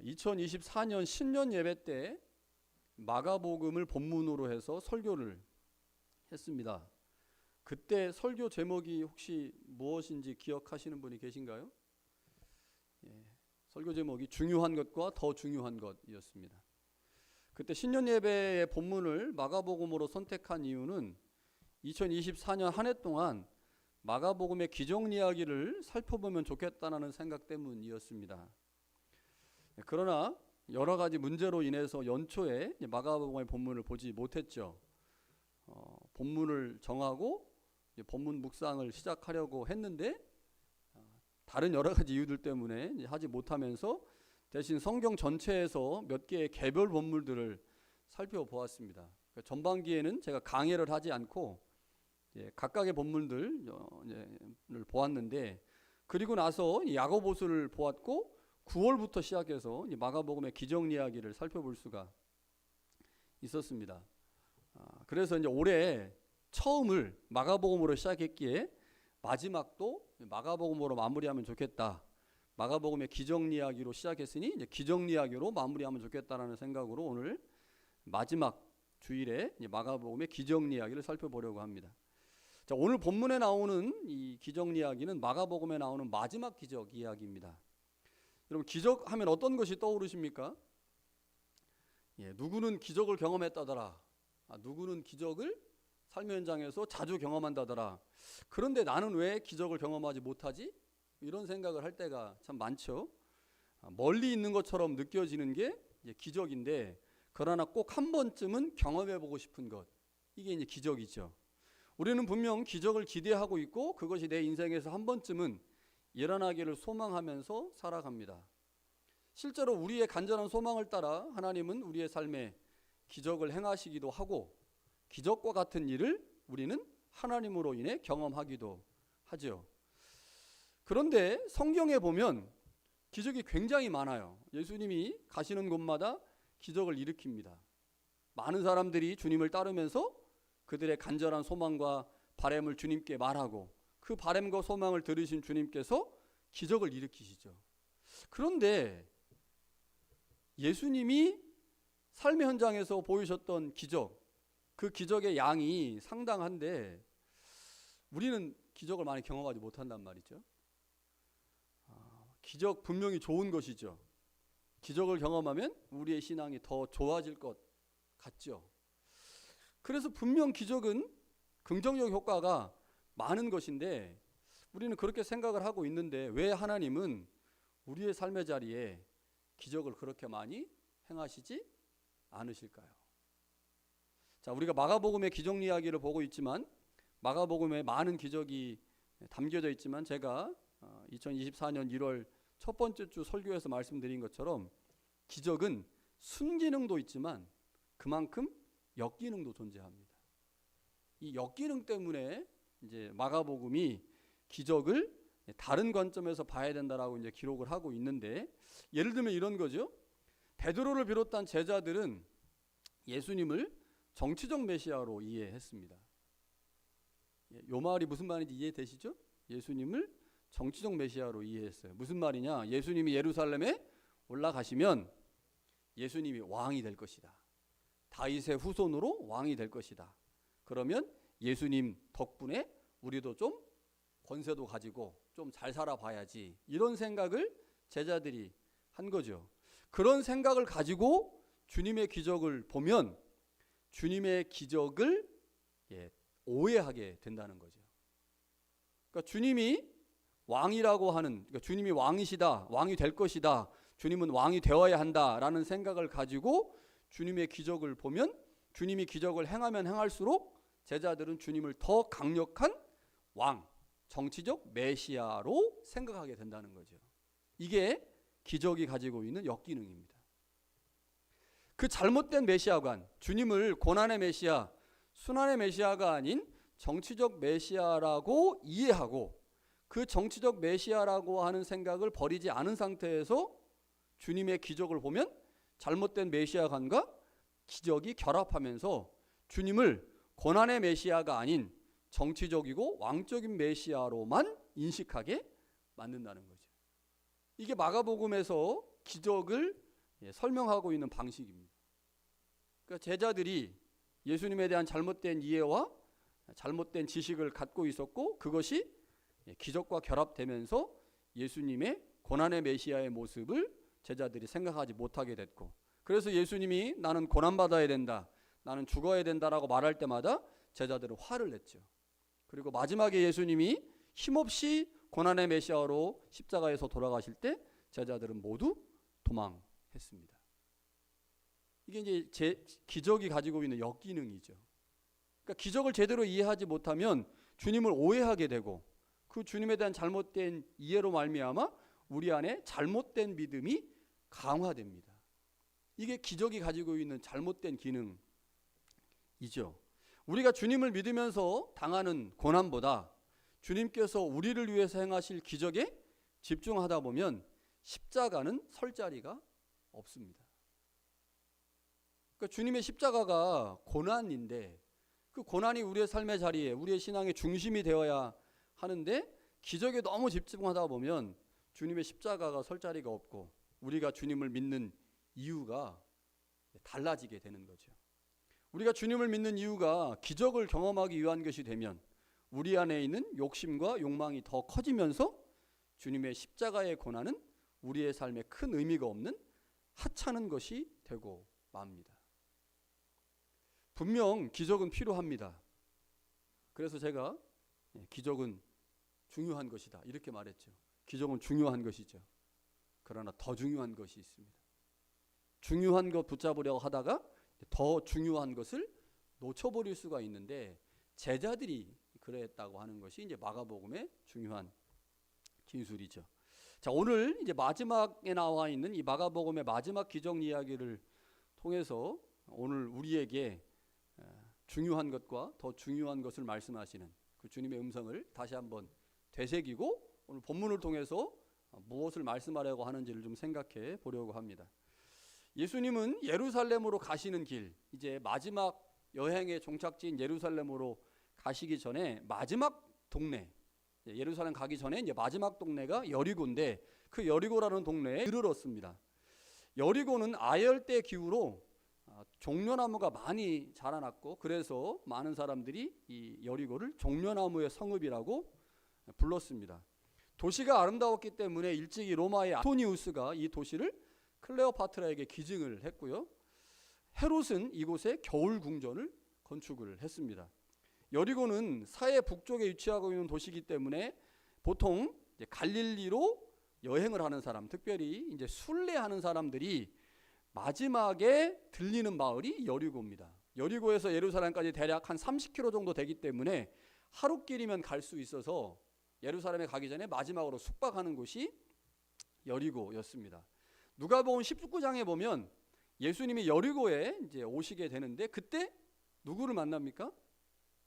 2024년 신년 예배 때 마가복음을 본문으로 해서 설교를 했습니다. 그때 설교 제목이 혹시 무엇인지 기억하시는 분이 계신가요? 설교 제목이 중요한 것과 더 중요한 것이었습니다. 그때 신년 예배의 본문을 마가복음으로 선택한 이유는 2024년 한 해 동안 마가복음의 기적 이야기를 살펴보면 좋겠다는 생각 때문이었습니다. 그러나 여러 가지 문제로 인해서 연초에 마가복음의 본문을 보지 못했죠. 본문을 정하고 본문 묵상을 시작하려고 했는데 다른 여러 가지 이유들 때문에 하지 못하면서 대신 성경 전체에서 몇 개의 개별 본문들을 살펴보았습니다. 전반기에는 제가 강해를 하지 않고 각각의 본문들을 보았는데, 그리고 나서 야고보서를 보았고 9월부터 시작해서 마가복음의 기적 이야기를 살펴볼 수가 있었습니다. 그래서 이제 올해 처음을 마가복음으로 시작했기에 마지막도 마가복음으로 마무리하면 좋겠다. 마가복음의 기적 이야기로 시작했으니 이제 기적 이야기로 마무리하면 좋겠다라는 생각으로 오늘 마지막 주일에 마가복음의 기적 이야기를 살펴보려고 합니다. 자, 오늘 본문에 나오는 이 기적 이야기는 마가복음에 나오는 마지막 기적 이야기입니다. 여러분, 기적하면 어떤 것이 떠오르십니까? 누구는 기적을 경험했다더라. 누구는 기적을 삶의 현장에서 자주 경험한다더라. 그런데 나는 왜 기적을 경험하지 못하지? 이런 생각을 할 때가 참 많죠. 멀리 있는 것처럼 느껴지는 게 이제 기적인데, 그러나 꼭 한 번쯤은 경험해보고 싶은 것, 이게 이제 기적이죠. 우리는 분명 기적을 기대하고 있고 그것이 내 인생에서 한 번쯤은 일어나기를 소망하면서 살아갑니다. 실제로 우리의 간절한 소망을 따라 하나님은 우리의 삶에 기적을 행하시기도 하고 기적과 같은 일을 우리는 하나님으로 인해 경험하기도 하죠. 그런데 성경에 보면 기적이 굉장히 많아요. 예수님이 가시는 곳마다 기적을 일으킵니다. 많은 사람들이 주님을 따르면서 그들의 간절한 소망과 바람을 주님께 말하고 그 바람과 소망을 들으신 주님께서 기적을 일으키시죠. 그런데 예수님이 삶의 현장에서 보이셨던 기적, 그 기적의 양이 상당한데 우리는 기적을 많이 경험하지 못한단 말이죠. 기적 분명히 좋은 것이죠. 기적을 경험하면 우리의 신앙이 더 좋아질 것 같죠. 그래서 분명 기적은 긍정적 효과가 많은 것인데 우리는 그렇게 생각을 하고 있는데 왜 하나님은 우리의 삶의 자리에 기적을 그렇게 많이 행하시지 않으실까요? 자, 우리가 마가복음의 기적 이야기를 보고 있지만 마가복음에 많은 기적이 담겨져 있지만 제가 2024년 1월 첫 번째 주 설교에서 말씀드린 것처럼 기적은 순기능도 있지만 그만큼 역기능도 존재합니다. 이 역기능 때문에 이제 마가복음이 기적을 다른 관점에서 봐야 된다라고 이제 기록을 하고 있는데, 예를 들면 이런 거죠. 베드로를 비롯한 제자들은 예수님을 정치적 메시아로 이해했습니다. 요 말이 무슨 말인지 이해되시죠? 예수님을 정치적 메시아로 이해했어요. 무슨 말이냐? 예수님이 예루살렘에 올라가시면 예수님이 왕이 될 것이다. 다윗의 후손으로 왕이 될 것이다. 그러면 예수님 덕분에 우리도 좀 권세도 가지고 좀 잘 살아봐야지. 이런 생각을 제자들이 한 거죠. 그런 생각을 가지고 주님의 기적을 보면 주님의 기적을 오해하게 된다는 거죠. 그러니까 주님이 왕이라고 하는, 그러니까 주님이 왕이시다, 왕이 될 것이다, 주님은 왕이 되어야 한다라는 생각을 가지고 주님의 기적을 보면 주님이 기적을 행하면 행할수록 제자들은 주님을 더 강력한 왕, 정치적 메시아로 생각하게 된다는 거죠. 이게 기적이 가지고 있는 역기능입니다. 그 잘못된 메시아관, 주님을 고난의 메시아, 순환의 메시아가 아닌 정치적 메시아라고 이해하고 그 정치적 메시아라고 하는 생각을 버리지 않은 상태에서 주님의 기적을 보면 잘못된 메시아관과 기적이 결합하면서 주님을 고난의 메시아가 아닌 정치적이고 왕적인 메시아로만 인식하게 만든다는 거죠. 이게 마가복음에서 기적을 설명하고 있는 방식입니다. 그러니까 제자들이 예수님에 대한 잘못된 이해와 잘못된 지식을 갖고 있었고, 그것이 기적과 결합되면서 예수님의 고난의 메시아의 모습을 제자들이 생각하지 못하게 됐고, 그래서 예수님이 나는 고난받아야 된다, 나는 죽어야 된다라고 말할 때마다 제자들은 화를 냈죠. 그리고 마지막에 예수님이 힘없이 고난의 메시아로 십자가에서 돌아가실 때 제자들은 모두 도망했습니다. 이게 이제 기적이 가지고 있는 역기능이죠. 그러니까 기적을 제대로 이해하지 못하면 주님을 오해하게 되고, 그 주님에 대한 잘못된 이해로 말미암아 우리 안에 잘못된 믿음이 강화됩니다. 이게 기적이 가지고 있는 잘못된 기능이죠. 우리가 주님을 믿으면서 당하는 고난보다 주님께서 우리를 위해서 행하실 기적에 집중하다 보면 십자가는 설 자리가 없습니다. 그러니까 주님의 십자가가 고난인데, 그 고난이 우리의 삶의 자리에, 우리의 신앙의 중심이 되어야 하는데, 기적에 너무 집중하다 보면 주님의 십자가가 설 자리가 없고 우리가 주님을 믿는 이유가 달라지게 되는 거죠. 우리가 주님을 믿는 이유가 기적을 경험하기 위한 것이 되면 우리 안에 있는 욕심과 욕망이 더 커지면서 주님의 십자가의 고난은 우리의 삶에 큰 의미가 없는 하찮은 것이 되고 맙니다. 분명 기적은 필요합니다. 그래서 제가 기적은 중요한 것이다 이렇게 말했죠. 기적은 중요한 것이죠. 그러나 더 중요한 것이 있습니다. 중요한 것 붙잡으려고 하다가 더 중요한 것을 놓쳐버릴 수가 있는데, 제자들이 그랬다고 하는 것이 이제 마가복음의 중요한 진술이죠. 자, 오늘 이제 마지막에 나와 있는 이 마가복음의 마지막 기적 이야기를 통해서 오늘 우리에게 중요한 것과 더 중요한 것을 말씀하시는 그 주님의 음성을 다시 한번 되새기고 오늘 본문을 통해서 무엇을 말씀하려고 하는지를 좀 생각해 보려고 합니다. 예수님은 예루살렘으로 가시는 길, 이제 마지막 여행의 종착지인 예루살렘으로 가시기 전에 마지막 동네, 예루살렘 가기 전에 이제 마지막 동네가 여리고인데, 그 여리고라는 동네에 이르렀습니다. 여리고는 아열대 기후로 종려나무가 많이 자라났고, 그래서 많은 사람들이 이 여리고를 종려나무의 성읍이라고 불렀습니다. 도시가 아름다웠기 때문에 일찍이 로마의 안토니우스가 이 도시를 클레오파트라에게 기증을 했고요. 헤롯은 이곳에 겨울 궁전을 건축을 했습니다. 여리고는 사해 북쪽에 위치하고 있는 도시이기 때문에 보통 이제 갈릴리로 여행을 하는 사람, 특별히 이제 순례하는 사람들이 마지막에 들리는 마을이 여리고입니다. 여리고에서 예루살렘까지 대략 한 30km 정도 되기 때문에 하루길이면 갈 수 있어서 예루살렘에 가기 전에 마지막으로 숙박하는 곳이 여리고였습니다. 누가복음 19장에 보면 예수님이 여리고에 이제 오시게 되는데, 그때 누구를 만납니까?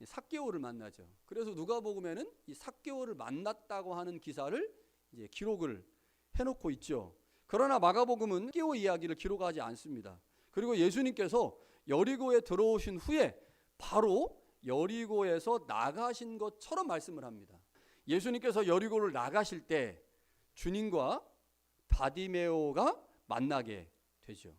삭개오를 만나죠. 그래서 누가복음에는 이 삭개오를 만났다고 하는 기사를 이제 기록을 해놓고 있죠. 그러나 마가복음은 삭개오 이야기를 기록하지 않습니다. 그리고 예수님께서 여리고에 들어오신 후에 바로 여리고에서 나가신 것처럼 말씀을 합니다. 예수님께서 여리고를 나가실 때 주님과 바디메오가 만나게 되죠.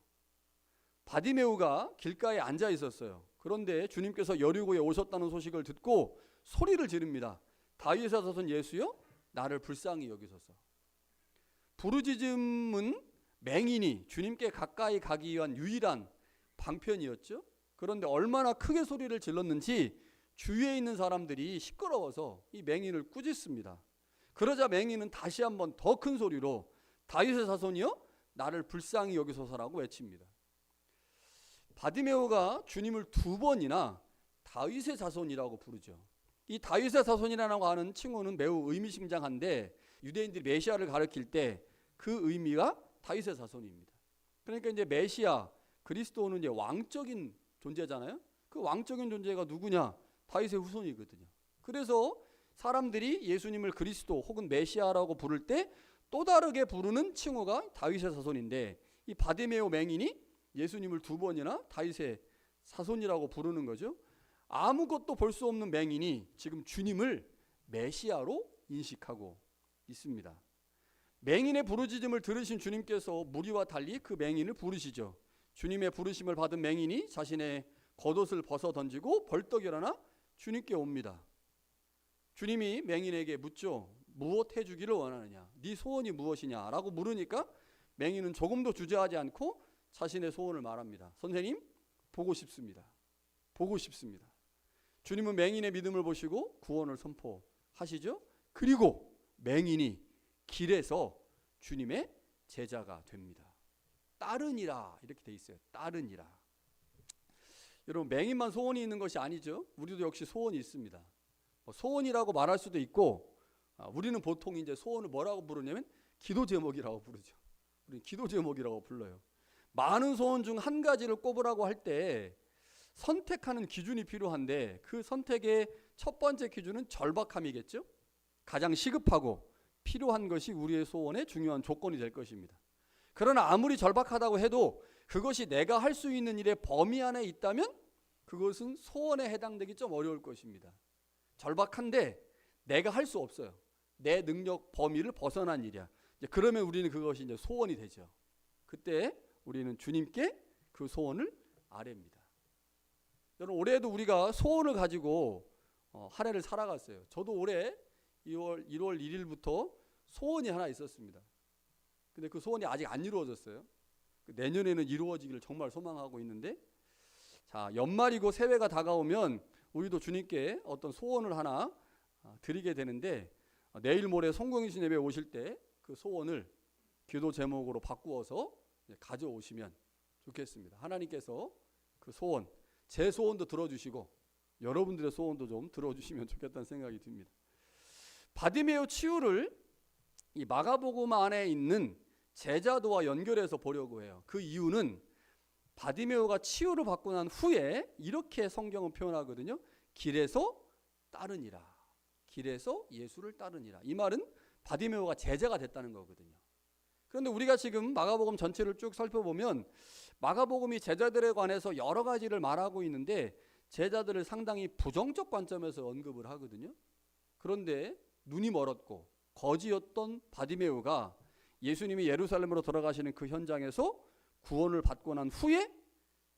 바디메오가 길가에 앉아 있었어요. 그런데 주님께서 여리고에 오셨다는 소식을 듣고 소리를 지릅니다. 다윗의 자손 예수여, 나를 불쌍히 여기소서. 부르짖음은 맹인이 주님께 가까이 가기 위한 유일한 방편이었죠. 그런데 얼마나 크게 소리를 질렀는지 주위에 있는 사람들이 시끄러워서 이 맹인을 꾸짖습니다. 그러자 맹인은 다시 한번 더 큰 소리로 다윗의 자손이여, 나를 불쌍히 여기소서라고 외칩니다. 바디메오가 주님을 2번이나 다윗의 자손이라고 부르죠. 이 다윗의 자손이라고 하는 칭호는 매우 의미심장한데, 유대인들이 메시아를 가리킬 때 그 의미가 다윗의 자손입니다. 그러니까 이제 메시아, 그리스도는 이제 왕적인 존재잖아요. 그 왕적인 존재가 누구냐? 다윗의 후손이거든요. 그래서 사람들이 예수님을 그리스도 혹은 메시아라고 부를 때 또 다르게 부르는 칭호가 다윗의 자손인데, 이 바디메오 맹인이 예수님을 2번이나 다윗의 자손이라고 부르는 거죠. 아무것도 볼 수 없는 맹인이 지금 주님을 메시아로 인식하고 있습니다. 맹인의 부르짖음을 들으신 주님께서 무리와 달리 그 맹인을 부르시죠. 주님의 부르심을 받은 맹인이 자신의 겉옷을 벗어 던지고 벌떡 일어나 주님께 옵니다. 주님이 맹인에게 묻죠. 무엇 해주기를 원하느냐? 네 소원이 무엇이냐? 라고 물으니까 맹인은 조금도 주저하지 않고 자신의 소원을 말합니다. 선생님, 보고 싶습니다. 보고 싶습니다. 주님은 맹인의 믿음을 보시고 구원을 선포하시죠. 그리고 맹인이 길에서 주님의 제자가 됩니다. 따르니라 이렇게 돼 있어요. 따르니라. 여러분, 맹인만 소원이 있는 것이 아니죠. 우리도 역시 소원이 있습니다. 소원이라고 말할 수도 있고, 우리는 보통 이제 소원을 뭐라고 부르냐면 기도 제목이라고 부르죠. 우리는 기도 제목이라고 불러요. 많은 소원 중 한 가지를 꼽으라고 할 때 선택하는 기준이 필요한데, 그 선택의 첫 번째 기준은 절박함이겠죠. 가장 시급하고 필요한 것이 우리의 소원의 중요한 조건이 될 것입니다. 그러나 아무리 절박하다고 해도 그것이 내가 할 수 있는 일의 범위 안에 있다면 그것은 소원에 해당되기 좀 어려울 것입니다. 절박한데 내가 할 수 없어요. 내 능력 범위를 벗어난 일이야. 이제 그러면 우리는 그것이 이제 소원이 되죠. 그때 우리는 주님께 그 소원을 아뢰입니다. 여러분, 올해도 우리가 소원을 가지고 한 해를 살아갔어요. 저도 올해 1월 1일부터 소원이 하나 있었습니다. 근데 그 소원이 아직 안 이루어졌어요. 내년에는 이루어지기를 정말 소망하고 있는데, 자, 연말이고 새해가 다가오면 우리도 주님께 어떤 소원을 하나 드리게 되는데, 내일 모레 성공이신 예배 오실 때 그 소원을 기도 제목으로 바꾸어서 가져오시면 좋겠습니다. 하나님께서 그 소원, 제 소원도 들어주시고 여러분들의 소원도 좀 들어주시면 좋겠다는 생각이 듭니다. 바디메오 치유를 이 마가복음 안에 있는 제자도와 연결해서 보려고 해요. 그 이유는 바디메오가 치유를 받고 난 후에 이렇게 성경은 표현하거든요. 길에서 따르니라. 길에서 예수를 따르니라. 이 말은 바디메오가 제자가 됐다는 거거든요. 그런데 우리가 지금 마가복음 전체를 쭉 살펴보면 마가복음이 제자들에 관해서 여러 가지를 말하고 있는데 제자들을 상당히 부정적 관점에서 언급을 하거든요. 그런데 눈이 멀었고 거지였던 바디메오가 예수님이 예루살렘으로 돌아가시는 그 현장에서 구원을 받고 난 후에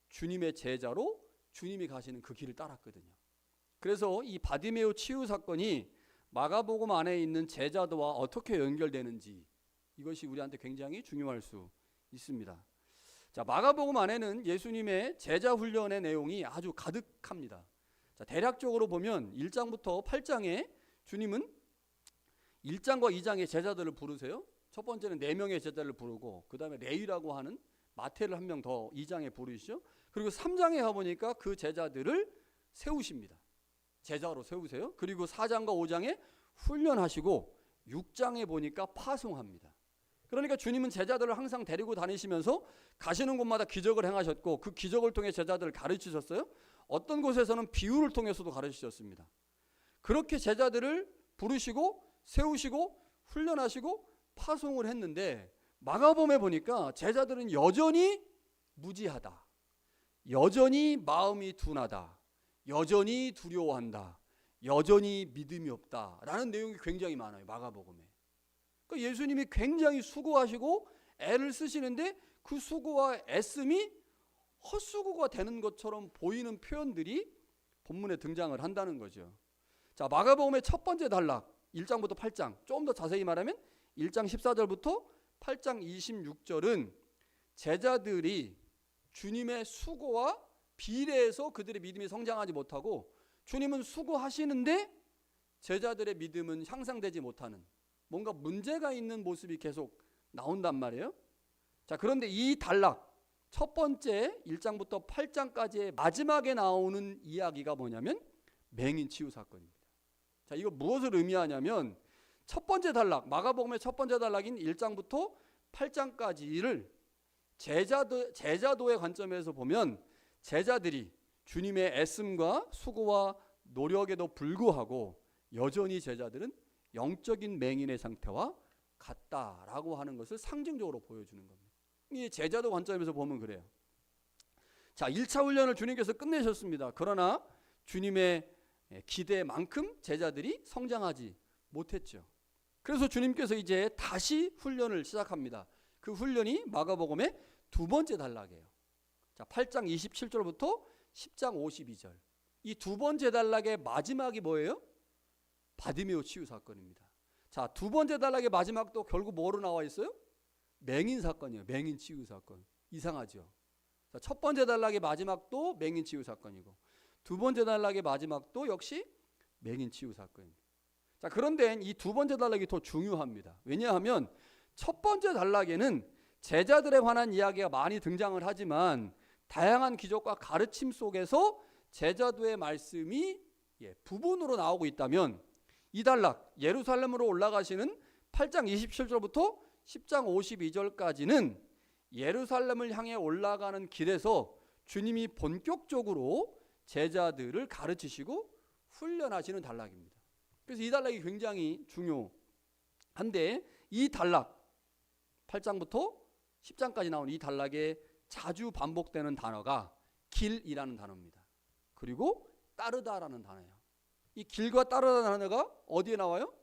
주님의 제자로 주님이 가시는 그 길을 따랐거든요. 그래서 이 바디메오 치유 사건이 마가복음 안에 있는 제자도와 어떻게 연결되는지, 이것이 우리한테 굉장히 중요할 수 있습니다. 자, 마가복음 안에는 예수님의 제자 훈련의 내용이 아주 가득합니다. 자, 대략적으로 보면 1장부터 8장에 주님은 1장과 2장의 제자들을 부르세요. 첫 번째는 4명의 제자를 부르고, 그 다음에 레위라고 하는 마태를 한 명 더 2장에 부르시죠. 그리고 3장에 가보니까 그 제자들을 세우십니다. 제자로 세우세요. 그리고 4장과 5장에 훈련하시고 6장에 보니까 파송합니다. 그러니까 주님은 제자들을 항상 데리고 다니시면서 가시는 곳마다 기적을 행하셨고, 그 기적을 통해 제자들을 가르치셨어요. 어떤 곳에서는 비유를 통해서도 가르치셨습니다. 그렇게 제자들을 부르시고 세우시고 훈련하시고 파송을 했는데, 마가복음에 보니까 제자들은 여전히 무지하다, 여전히 마음이 둔하다, 여전히 두려워한다, 여전히 믿음이 없다 라는 내용이 굉장히 많아요. 마가복음에. 그러니까 예수님이 굉장히 수고하시고 애를 쓰시는데 그 수고와 애씀이 헛수고가 되는 것처럼 보이는 표현들이 본문에 등장을 한다는 거죠. 자, 마가복음의 첫 번째 단락 1장부터 8장, 좀 더 자세히 말하면 1장 14절부터 8장 26절은 제자들이 주님의 수고와 비례해서 그들의 믿음이 성장하지 못하고, 주님은 수고하시는데 제자들의 믿음은 향상되지 못하는, 뭔가 문제가 있는 모습이 계속 나온단 말이에요. 자, 그런데 이 단락 첫 번째 1장부터 8장까지의 마지막에 나오는 이야기가 뭐냐면 맹인 치유 사건입니다. 자, 이거 무엇을 의미하냐면 첫 번째 단락, 마가복음의 첫 번째 단락인 1장부터 8장까지를 제자도의 관점에서 보면 제자들이 주님의 애씀과 수고와 노력에도 불구하고 여전히 제자들은 영적인 맹인의 상태와 같다라고 하는 것을 상징적으로 보여주는 겁니다. 이 제자도 관점에서 보면 그래요. 자, 1차 훈련을 주님께서 끝내셨습니다. 그러나 주님의 기대만큼 제자들이 성장하지 못했죠. 그래서 주님께서 이제 다시 훈련을 시작합니다. 그 훈련이 마가복음의 두 번째 단락이에요. 자, 8장 27절부터 10장 52절. 이 두 번째 단락의 마지막이 뭐예요? 바디메오 치유 사건입니다. 자, 두 번째 단락의 마지막도 결국 뭐로 나와 있어요? 맹인 사건이에요. 맹인 치유 사건. 이상하죠? 자, 첫 번째 단락의 마지막도 맹인 치유 사건이고 두 번째 단락의 마지막도 역시 맹인 치유 사건입니다. 자, 그런데 이 두 번째 단락이 더 중요합니다. 왜냐하면 첫 번째 단락에는 제자들에 관한 이야기가 많이 등장을 하지만 다양한 기적과 가르침 속에서 제자도의 말씀이 부분으로 나오고 있다면 이 단락 예루살렘으로 올라가시는 8장 27절부터 10장 52절까지는 예루살렘을 향해 올라가는 길에서 주님이 본격적으로 제자들을 가르치시고 훈련하시는 단락입니다. 그래서 이 단락이 굉장히 중요한데 이 단락 8장부터 10장까지 나온 이 단락에 자주 반복되는 단어가 길이라는 단어입니다. 그리고 따르다라는 단어예요. 이 길과 따르다라는 단어가 어디에 나와요?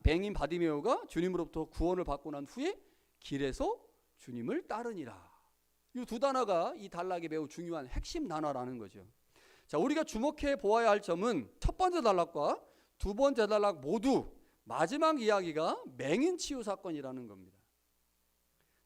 뱅인 바디메오가 주님으로부터 구원을 받고 난 후에 길에서 주님을 따르니라. 이 두 단어가 이 단락의 매우 중요한 핵심 단어라는 거죠. 자, 우리가 주목해 보아야 할 점은 첫 번째 단락과 두 번째 단락 모두 마지막 이야기가 맹인 치유 사건이라는 겁니다.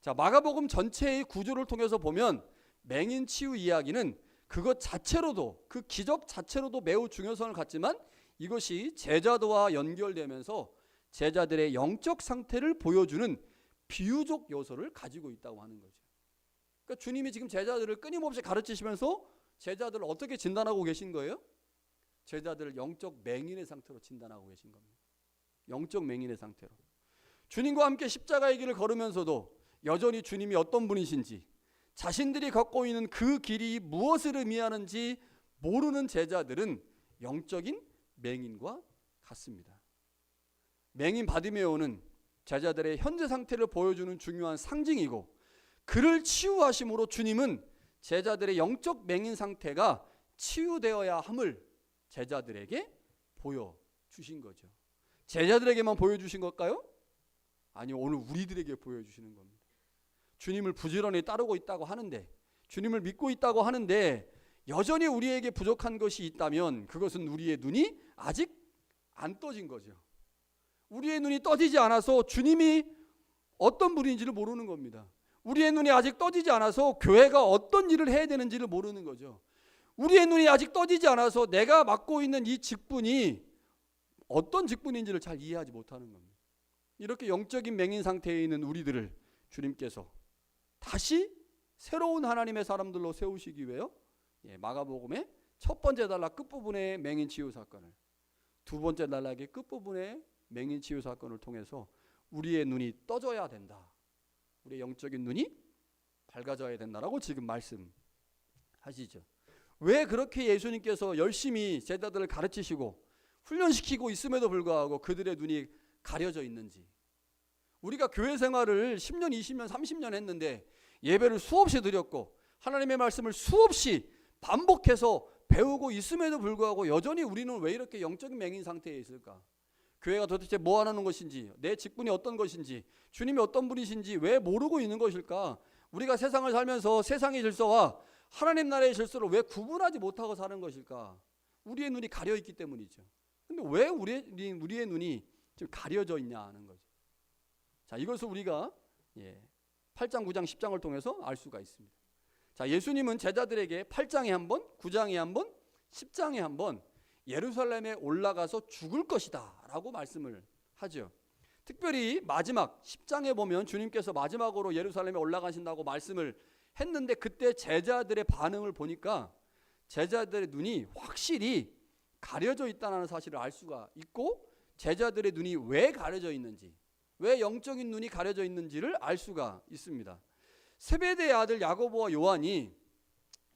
자, 마가복음 전체의 구조를 통해서 보면 맹인 치유 이야기는 그것 자체로도 그 기적 자체로도 매우 중요성을 갖지만 이것이 제자도와 연결되면서 제자들의 영적 상태를 보여주는 비유적 요소를 가지고 있다고 하는 거죠. 그러니까 주님이 지금 제자들을 끊임없이 가르치시면서 제자들을 어떻게 진단하고 계신 거예요? 제자들을 영적 맹인의 상태로 진단하고 계신 겁니다. 영적 맹인의 상태로. 주님과 함께 십자가의 길을 걸으면서도 여전히 주님이 어떤 분이신지 자신들이 걷고 있는 그 길이 무엇을 의미하는지 모르는 제자들은 영적인 맹인과 같습니다. 맹인 바디메오는 제자들의 현재 상태를 보여주는 중요한 상징이고 그를 치유하심으로 주님은 제자들의 영적 맹인 상태가 치유되어야 함을 제자들에게 보여주신 거죠. 제자들에게만 보여주신 걸까요? 아니요, 오늘 우리들에게 보여주시는 겁니다. 주님을 부지런히 따르고 있다고 하는데 주님을 믿고 있다고 하는데 여전히 우리에게 부족한 것이 있다면 그것은 우리의 눈이 아직 안 떠진 거죠. 우리의 눈이 떠지지 않아서 주님이 어떤 분인지를 모르는 겁니다. 우리의 눈이 아직 떠지지 않아서 교회가 어떤 일을 해야 되는지를 모르는 거죠. 우리의 눈이 아직 떠지지 않아서 내가 맡고 있는 이 직분이 어떤 직분인지를 잘 이해하지 못하는 겁니다. 이렇게 영적인 맹인 상태에 있는 우리들을 주님께서 다시 새로운 하나님의 사람들로 세우시기 위해요. 마가복음의 첫 번째 단락 끝부분의 맹인 치유 사건을 두 번째 단락의 끝부분의 맹인 치유 사건을 통해서 우리의 눈이 떠져야 된다. 우리의 영적인 눈이 밝아져야 된다라고 지금 말씀하시죠. 왜 그렇게 예수님께서 열심히 제자들을 가르치시고 훈련시키고 있음에도 불구하고 그들의 눈이 가려져 있는지. 우리가 교회 생활을 10년, 20년, 30년 했는데 예배를 수없이 드렸고 하나님의 말씀을 수없이 반복해서 배우고 있음에도 불구하고 여전히 우리는 왜 이렇게 영적인 맹인 상태에 있을까? 교회가 도대체 뭐 하는 것인지, 내 직분이 어떤 것인지, 주님이 어떤 분이신지 왜 모르고 있는 것일까? 우리가 세상을 살면서 세상의 질서와 하나님 나라의 질서를 왜 구분하지 못하고 사는 것일까? 우리의 눈이 가려 있기 때문이죠. 근데 왜 우리의 눈이 지금 가려져 있냐 하는 거죠. 자, 이것을 우리가 8장, 9장, 10장을 통해서 알 수가 있습니다. 자, 예수님은 제자들에게 8장에 한 번, 9장에 한 번, 10장에 한 번 예루살렘에 올라가서 죽을 것이다 라고 말씀을 하죠. 특별히 마지막 10장에 보면 주님께서 마지막으로 예루살렘에 올라가신다고 말씀을 했는데 그때 제자들의 반응을 보니까 제자들의 눈이 확실히 가려져 있다는 사실을 알 수가 있고 제자들의 눈이 왜 가려져 있는지, 왜 영적인 눈이 가려져 있는지를 알 수가 있습니다. 세베대의 아들 야고보와 요한이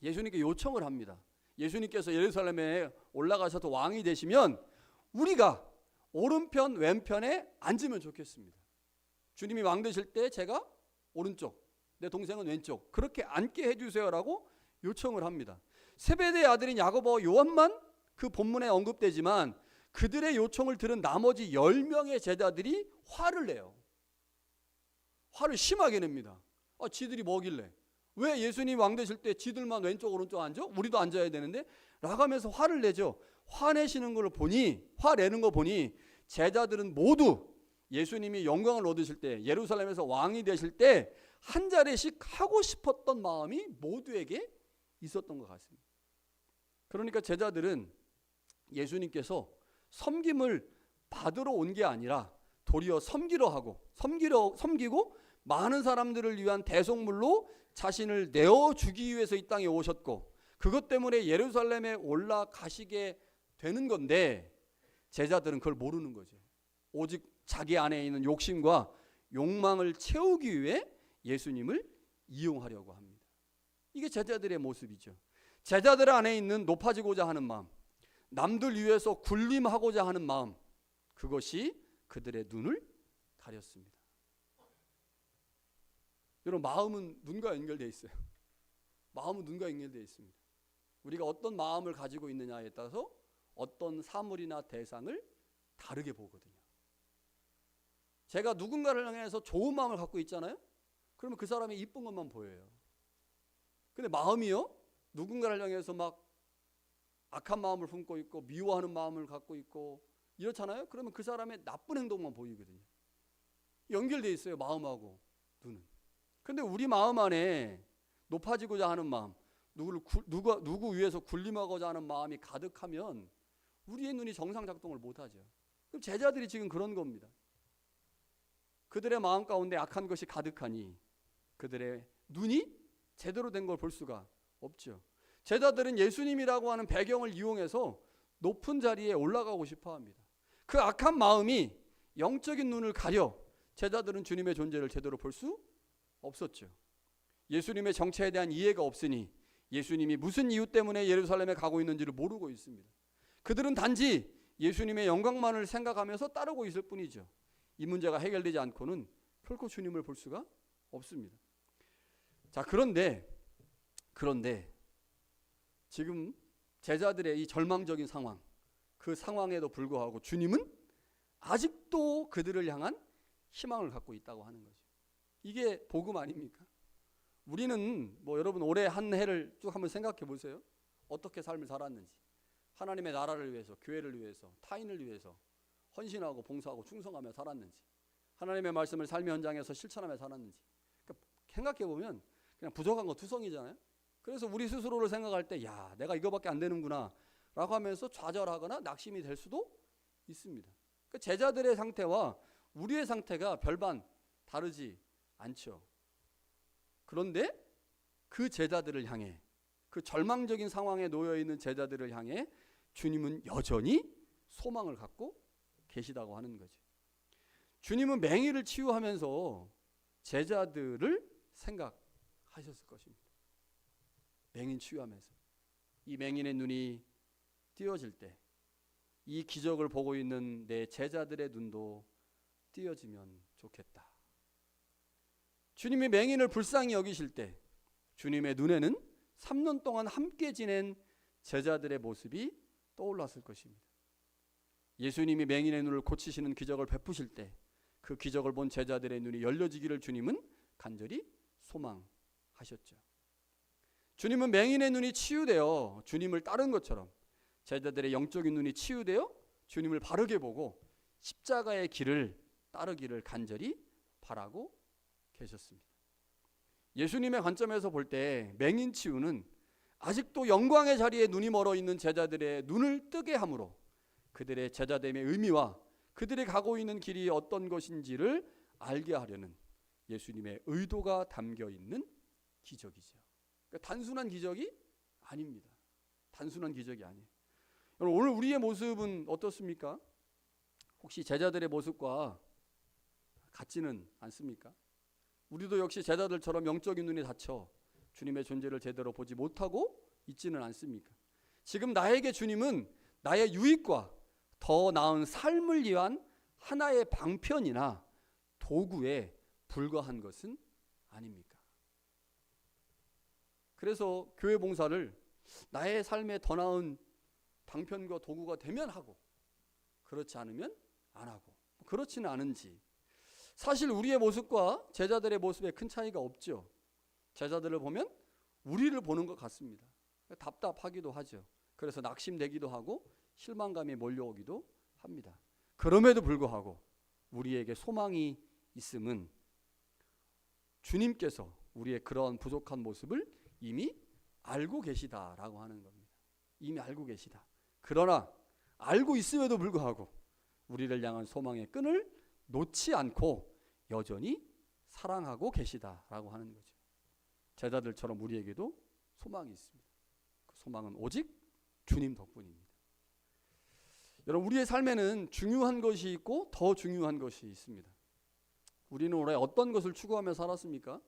예수님께 요청을 합니다. 예수님께서 예루살렘에 올라가셔서 왕이 되시면 우리가 오른편 왼편에 앉으면 좋겠습니다. 주님이 왕 되실 때 제가 오른쪽, 내 동생은 왼쪽 그렇게 앉게 해주세요라고 요청을 합니다. 세베대의 아들인 야고보와 요한만 그 본문에 언급되지만 그들의 요청을 들은 나머지 10명의 제자들이 화를 내요. 화를 심하게 냅니다. 지들이 뭐길래? 왜 예수님 왕 되실 때 지들만 왼쪽 오른쪽 앉아? 우리도 앉아야 되는데? 라고 하면서 화를 내죠. 화내시는 걸 보니, 화내는 거 보니 제자들은 모두 예수님이 영광을 얻으실 때, 예루살렘에서 왕이 되실 때 한 자리씩 하고 싶었던 마음이 모두에게 있었던 것 같습니다. 그러니까 제자들은 예수님께서 섬김을 받으러 온 게 아니라 도리어 섬기고 많은 사람들을 위한 대속물로 자신을 내어주기 위해서 이 땅에 오셨고, 그것 때문에 예루살렘에 올라가시게 되는 건데 제자들은 그걸 모르는 거죠. 오직 자기 안에 있는 욕심과 욕망을 채우기 위해 예수님을 이용하려고 합니다. 이게 제자들의 모습이죠. 제자들 안에 있는 높아지고자 하는 마음, 남들 위해서 군림하고자 하는 마음, 그것이 그들의 눈을 가렸습니다. 여러분, 마음은 눈과 연결되어 있어요. 마음은 눈과 연결되어 있습니다. 우리가 어떤 마음을 가지고 있느냐에 따라서 어떤 사물이나 대상을 다르게 보거든요. 제가 누군가를 향해서 좋은 마음을 갖고 있잖아요. 그러면 그 사람이 이쁜 것만 보여요. 근데 마음이요, 누군가를 향해서 막 악한 마음을 품고 있고 미워하는 마음을 갖고 있고 이렇잖아요. 그러면 그 사람의 나쁜 행동만 보이거든요. 연결되어 있어요, 마음하고 눈은. 근데 우리 마음 안에 높아지고자 하는 마음, 누구 위해서 군림하고자 하는 마음이 가득하면 우리의 눈이 정상 작동을 못하죠. 그럼 제자들이 지금 그런 겁니다. 그들의 마음 가운데 악한 것이 가득하니 그들의 눈이 제대로 된 걸 볼 수가 없죠. 제자들은 예수님이라고 하는 배경을 이용해서 높은 자리에 올라가고 싶어 합니다. 그 악한 마음이 영적인 눈을 가려 제자들은 주님의 존재를 제대로 볼 수 없었죠. 예수님의 정체에 대한 이해가 없으니 예수님이 무슨 이유 때문에 예루살렘에 가고 있는지를 모르고 있습니다. 그들은 단지 예수님의 영광만을 생각하면서 따르고 있을 뿐이죠. 이 문제가 해결되지 않고는 결코 주님을 볼 수가 없습니다. 자, 그런데 지금 제자들의 이 절망적인 상황, 그 상황에도 불구하고 주님은 아직도 그들을 향한 희망을 갖고 있다고 하는 거죠. 이게 복음 아닙니까? 우리는 여러분 올해 한 해를 쭉 한번 생각해 보세요. 어떻게 삶을 살았는지, 하나님의 나라를 위해서, 교회를 위해서, 타인을 위해서 헌신하고 봉사하고 충성하며 살았는지, 하나님의 말씀을 삶의 현장에서 실천하며 살았는지. 그러니까 생각해 보면 그냥 부족한 거 투성이잖아요. 그래서 우리 스스로를 생각할 때, 야, 내가 이거밖에 안 되는구나 라고 하면서 좌절하거나 낙심이 될 수도 있습니다. 그러니까 제자들의 상태와 우리의 상태가 별반 다르지 않죠. 그런데 그 제자들을 향해, 그 절망적인 상황에 놓여 있는 제자들을 향해 주님은 여전히 소망을 갖고 계시다고 하는 거죠. 주님은 맹인을 치유하면서 제자들을 생각하셨을 것입니다. 맹인 치유하면서 이 맹인의 눈이 띄어질 때 이 기적을 보고 있는 내 제자들의 눈도 띄어지면 좋겠다. 주님이 맹인을 불쌍히 여기실 때 주님의 눈에는 3년 동안 함께 지낸 제자들의 모습이 떠올랐을 것입니다. 예수님이 맹인의 눈을 고치시는 기적을 베푸실 때 그 기적을 본 제자들의 눈이 열려지기를 주님은 간절히 소망하셨죠. 주님은 맹인의 눈이 치유되어 주님을 따른 것처럼 제자들의 영적인 눈이 치유되어 주님을 바르게 보고 십자가의 길을 따르기를 간절히 바라고 계셨습니다. 예수님의 관점에서 볼 때 맹인 치유는 아직도 영광의 자리에 눈이 멀어 있는 제자들의 눈을 뜨게 함으로 그들의 제자됨의 의미와 그들이 가고 있는 길이 어떤 것인지를 알게 하려는 예수님의 의도가 담겨 있는 기적이죠. 그러니까 단순한 기적이 아닙니다. 단순한 기적이 아니에요. 오늘 우리의 모습은 어떻습니까? 혹시 제자들의 모습과 같지는 않습니까? 우리도 역시 제자들처럼 영적인 눈이 닫혀 주님의 존재를 제대로 보지 못하고 있지는 않습니까? 지금 나에게 주님은 나의 유익과 더 나은 삶을 위한 하나의 방편이나 도구에 불과한 것은 아닙니까? 그래서 교회 봉사를 나의 삶에 더 나은 방편과 도구가 되면 하고, 그렇지 않으면 안 하고. 그렇지는 않은지. 사실 우리의 모습과 제자들의 모습에 큰 차이가 없죠. 제자들을 보면 우리를 보는 것 같습니다. 답답하기도 하죠. 그래서 낙심되기도 하고 실망감이 몰려오기도 합니다. 그럼에도 불구하고 우리에게 소망이 있음은 주님께서 우리의 그런 부족한 모습을 이미 알고 계시다라고 하는 겁니다. 이미 알고 계시다. 그러나 알고 있음에도 불구하고 우리를 향한 소망의 끈을 놓지 않고 여전히 사랑하고 계시다라고 하는 거죠. 제자들처럼 우리에게도 소망이 있습니다. 그 소망은 오직 주님 덕분입니다. 여러분, 우리의 삶에는 중요한 것이 있고 더 중요한 것이 있습니다. 우리는 올해 어떤 것을 추구하며 살았습니까?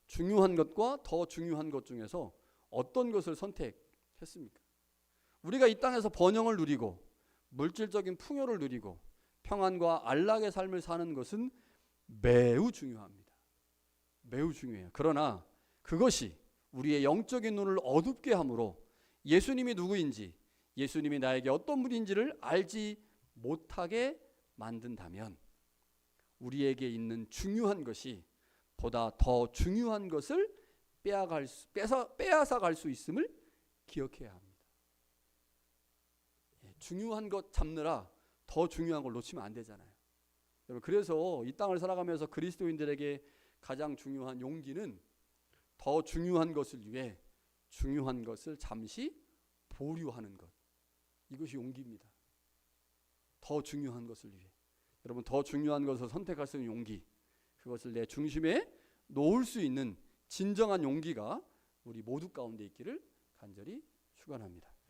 중요한 것과 더 중요한 것 중에서 어떤 것을 선택했습니까? 우리가 이 땅에서 번영을 누리고 물질적인 풍요를 누리고 평안과 안락의 삶을 사는 것은 매우 중요합니다. 매우 중요해요. 그러나 그것이 우리의 영적인 눈을 어둡게 함으로 예수님이 누구인지, 예수님이 나에게 어떤 분인지를 알지 못하게 만든다면 우리에게 있는 중요한 것이 보다 더 중요한 것을 빼앗아 갈 수 있음을 기억해야 합니다. 중요한 것 잡느라 더 중요한 걸 놓치면 안 되잖아요. 여러분, 그래서 이 땅을 살아가면서 그리스도인들에게 가장 중요한 용기는 더 중요한 것을 위해 중요한 것을 잠시 보류하는 것. 이것이 용기입니다. 더 중요한 것을 위해. 여러분, 더 중요한 것을 선택할 수 있는 용기, 그것을 내 중심에 놓을 수 있는 진정한 용기가 우리 모두 가운데 있기를 간절히 축원합니다.